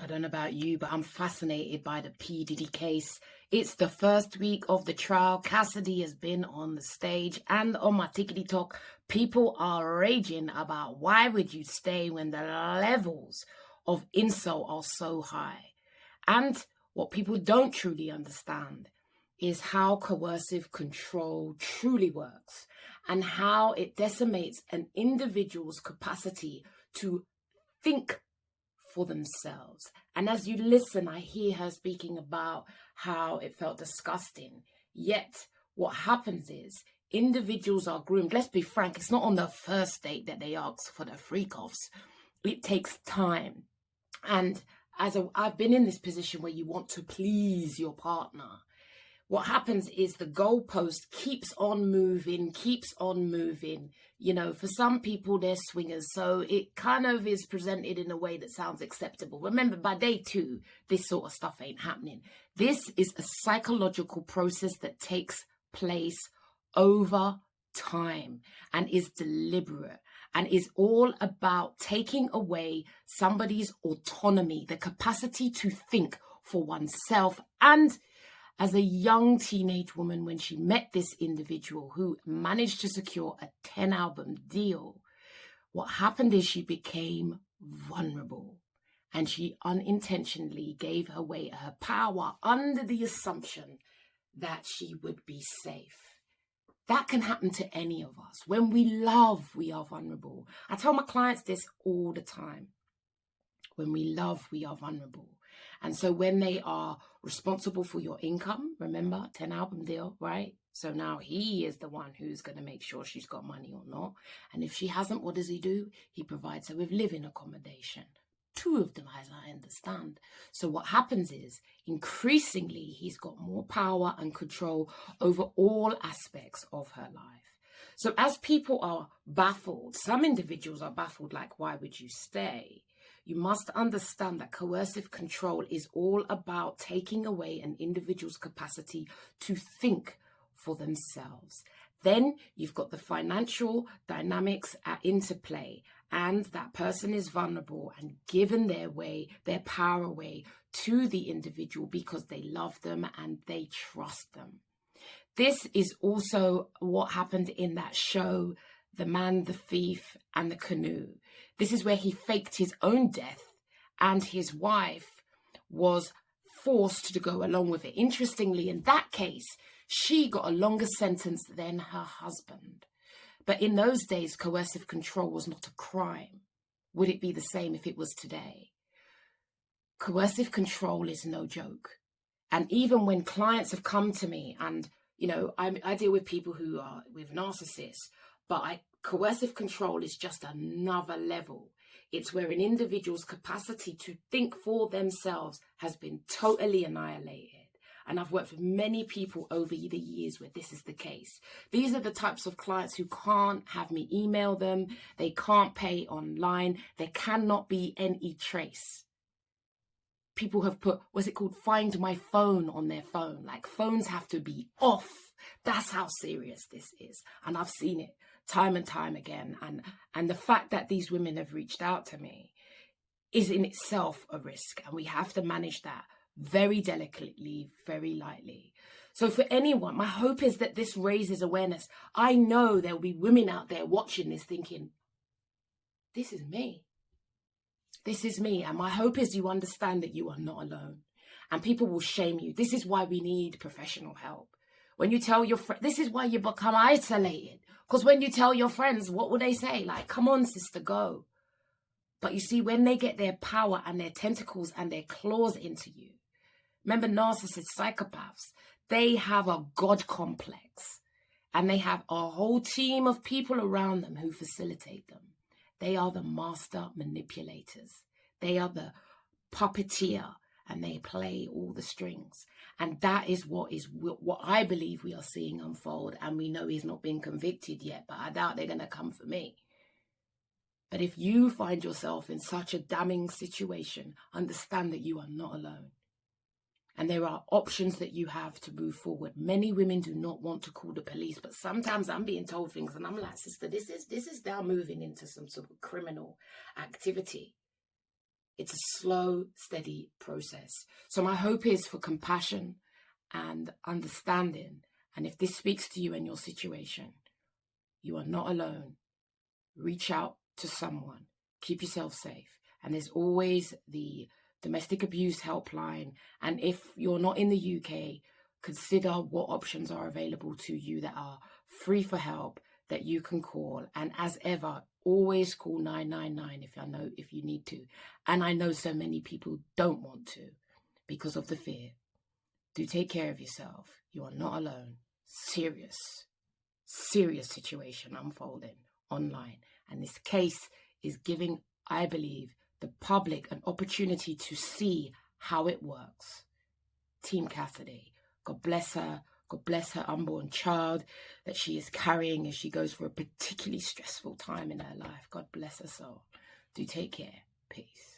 I don't know about you, but I'm fascinated by the P. Diddy case. It's the first week of the trial. Cassidy has been on the stage and on my tickety talk. People are raging about why would you stay when the levels of insult are so high. And what people don't truly understand is how coercive control truly works and how it decimates an individual's capacity to think for themselves. And as you listen, I hear her speaking about how it felt disgusting. Yet what happens is individuals are groomed. Let's be frank, it's not on the first date that they ask for the freak-offs. It takes time. And I've been in this position where you want to please your partner. What happens is the goalpost keeps on moving. You know, for some people, they're swingers. So it kind of is presented in a way that sounds acceptable. Remember, by day 2, this sort of stuff ain't happening. This is a psychological process that takes place over time and is deliberate and is all about taking away somebody's autonomy, the capacity to think for oneself. And as a young teenage woman, when she met this individual who managed to secure a 10-album deal, what happened is she became vulnerable and she unintentionally gave away her power under the assumption that she would be safe. That can happen to any of us. When we love, we are vulnerable. I tell my clients this all the time. When we love, we are vulnerable. And so when they are responsible for your income, remember, 10-album deal, right? So now he is the one who's going to make sure she's got money or not. And if she hasn't, what does he do? He provides her with living accommodation. 2 of them, as I understand. So what happens is, increasingly, he's got more power and control over all aspects of her life. So as people are baffled, some individuals are baffled, like, why would you stay? You must understand that coercive control is all about taking away an individual's capacity to think for themselves. Then you've got the financial dynamics at interplay, and that person is vulnerable and given their power away to the individual because they love them and they trust them. This is also what happened in that show, The Man, the Thief, and the Canoe. This is where he faked his own death and his wife was forced to go along with it. Interestingly, in that case, she got a longer sentence than her husband. But in those days, coercive control was not a crime. Would it be the same if it was today? Coercive control is no joke. And even when clients have come to me and, you know, I deal with people who are with narcissists, but coercive control is just another level. It's where an individual's capacity to think for themselves has been totally annihilated. And I've worked with many people over the years where this is the case. These are the types of clients who can't have me email them. They can't pay online. There cannot be any trace. People have put, what's it called, find my phone on their phone. Like, phones have to be off. That's how serious this is. And I've seen it time and time again. And the fact that these women have reached out to me is in itself a risk. And we have to manage that very delicately, very lightly. So for anyone, my hope is that this raises awareness. I know there'll be women out there watching this thinking, this is me. This is me. And my hope is you understand that you are not alone. And people will shame you. This is why we need professional help. When you tell your friends, this is why you become isolated. Because when you tell your friends, what will they say? Like, come on, sister, go. But you see, when they get their power and their tentacles and their claws into you, remember, narcissists, psychopaths, they have a God complex. And they have a whole team of people around them who facilitate them. They are the master manipulators. They are the puppeteer. And they play all the strings. And that is what I believe we are seeing unfold. And we know he's not been convicted yet, but I doubt they're going to come for me. But if you find yourself in such a damning situation, understand that you are not alone. And there are options that you have to move forward. Many women do not want to call the police, but sometimes I'm being told things and I'm like, sister, this is now moving into some sort of criminal activity. It's a slow, steady process. So my hope is for compassion and understanding. And if this speaks to you in your situation, you are not alone. Reach out to someone. Keep yourself safe. And there's always the domestic abuse helpline. And if you're not in the UK, consider what options are available to you that are free for help that you can call. And as ever, always call 999 if you need to. And I know so many people don't want to because of the fear. Do take care of yourself. You are not alone. Serious situation unfolding online. And this case is giving, I believe, the public an opportunity to see how it works. Team Cassidy, God bless her. God bless her unborn child that she is carrying as she goes for a particularly stressful time in her life. God bless her soul. Do take care. Peace.